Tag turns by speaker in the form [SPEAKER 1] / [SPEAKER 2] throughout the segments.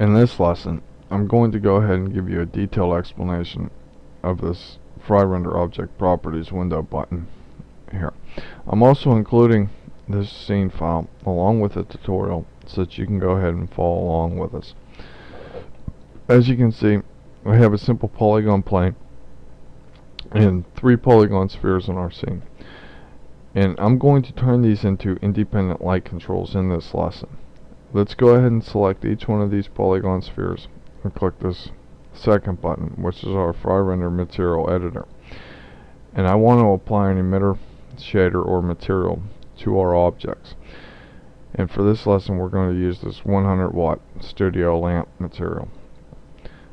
[SPEAKER 1] In this lesson, I'm going to go ahead and give you a detailed explanation of this Fry Render Object Properties window button here. I'm also including this scene file along with the tutorial so that you can go ahead and follow along with us. As you can see, we have a simple polygon plane and 3 polygon spheres in our scene. And I'm going to turn these into independent light controls in this lesson. Let's go ahead and select each one of these polygon spheres and click this second button, which is our Fry Render Material Editor. And I want to apply an emitter, shader, or material to our objects. And for this lesson, we're going to use this 100 watt studio lamp material.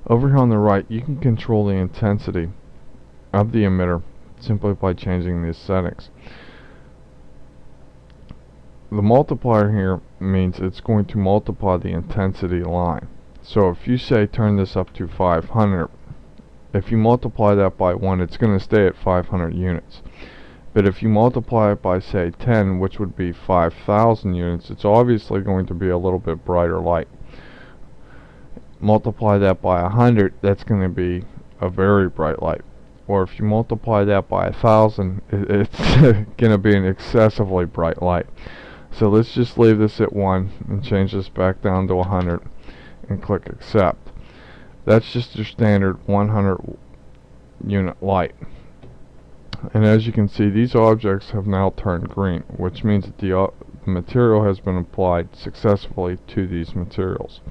[SPEAKER 1] Over here on the right, you can control the intensity of the emitter simply by changing these settings. The multiplier here means it's going to multiply the intensity line. So if you say turn this up to 500, if you multiply that by 1, it's going to stay at 500 units. But if you multiply it by, say, 10, which would be 5,000 units, it's obviously going to be a little bit brighter light. Multiply that by 100, that's going to be a very bright light. Or if you multiply that by 1,000, it's going to be an excessively bright light. So let's just leave this at 1 and change this back down to 100 and click accept. That's just your standard 100 unit light. And as you can see, these objects have now turned green, which means that the material has been applied successfully to these materials.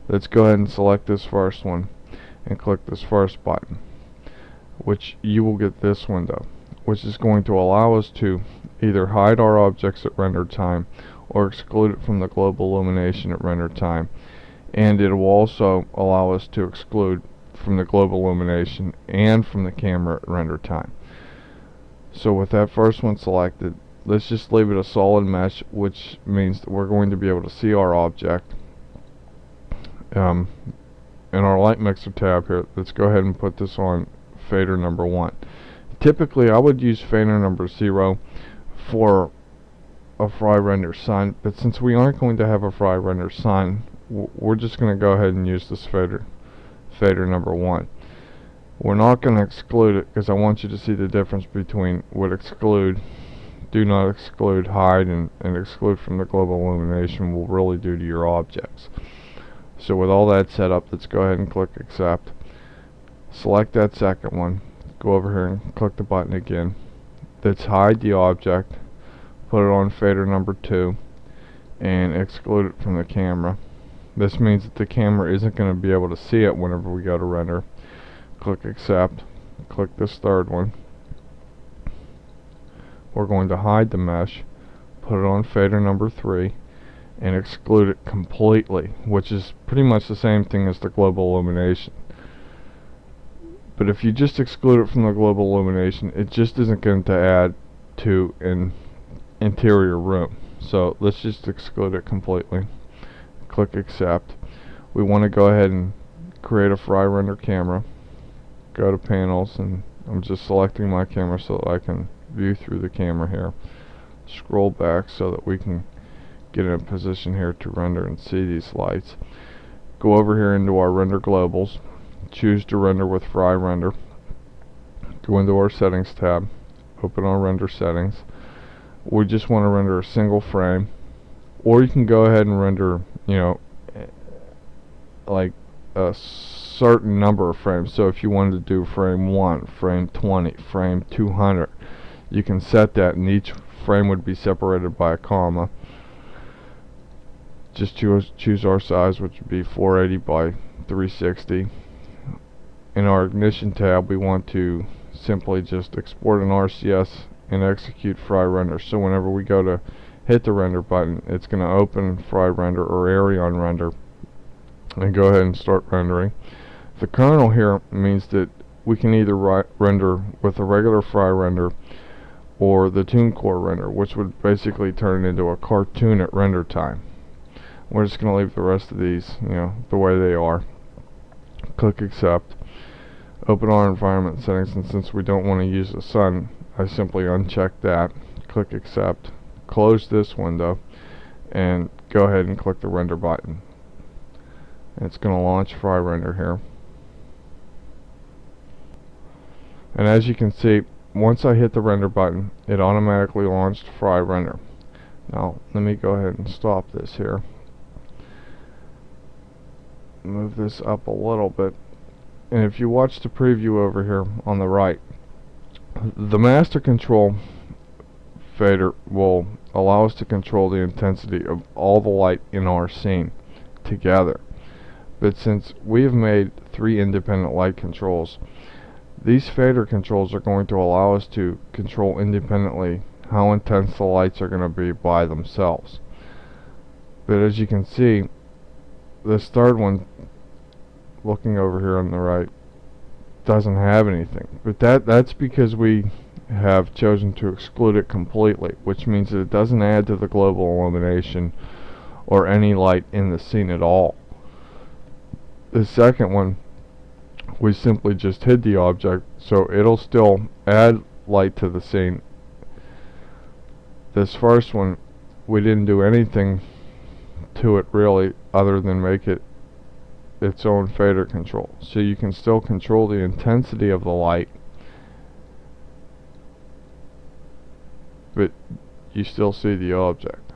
[SPEAKER 1] Let's go ahead and select this first one and click this first button, which you will get this window, which is going to allow us to either hide our objects at render time or exclude it from the global illumination at render time, and it will also allow us to exclude from the global illumination and from the camera at render time. So with that first one selected, let's just leave it a solid mesh, which means that we're going to be able to see our object. In our light mixer tab here, let's go ahead and put this on fader number 1. Typically I would use fader number 0 for a Fry Render Sun, but since we aren't going to have a Fry Render Sun, we're just going to go ahead and use this fader number 1. We're not going to exclude it because I want you to see the difference between what exclude, do not exclude, hide, and exclude from the global illumination will really do to your objects. So with all that set up, let's go ahead and click accept. Select that second one, go over here and click the button again. Let's hide the object, put it on fader number 2, and exclude it from the camera. This means that the camera isn't going to be able to see it whenever we go to render. Click accept, click this third one. We're going to hide the mesh, put it on fader number 3, and exclude it completely, which is pretty much the same thing as the global illumination. But if you just exclude it from the global illumination, it just isn't going to add to an interior room. So let's just exclude it completely. Click accept. We want to go ahead and create a Fry Render camera. Go to panels, and I'm just selecting my camera so that I can view through the camera here. Scroll back so that we can get in a position here to render and see these lights. Go over here into our render globals, choose to render with Fry Render, go into our settings tab, open our render settings. We just want to render a single frame, or you can go ahead and render, like a certain number of frames. So if you wanted to do frame 1, frame 20, frame 200, you can set that, and each frame would be separated by a comma. Just choose our size, which would be 480 by 360. In our ignition tab, we want to simply just export an RCS and execute Fry Render. So whenever we go to hit the render button, it's going to open Fry Render or Aerion Render and go ahead and start rendering. The kernel here means that we can either render with a regular Fry Render or the TuneCore render, which would basically turn it into a cartoon at render time. We're just going to leave the rest of these, the way they are. Click accept. Open our environment settings, and since we don't want to use the sun, I simply uncheck that. Click accept. Close this window and go ahead and click the render button. It's going to launch fry render here. And as you can see, once I hit the render button, it automatically launched fry render. Now let me go ahead and stop this here. Move this up a little bit. And if you watch the preview over here on the right, the master control fader will allow us to control the intensity of all the light in our scene together. But since we have made 3 independent light controls, these fader controls are going to allow us to control independently how intense the lights are going to be by themselves. But as you can see, this third one, looking over here on the right, doesn't have anything. But that's because we have chosen to exclude it completely, which means that it doesn't add to the global illumination or any light in the scene at all. The second one, we simply just hid the object, so it'll still add light to the scene. This first one, we didn't do anything to it really other than make it its own fader control. So you can still control the intensity of the light, but you still see the object.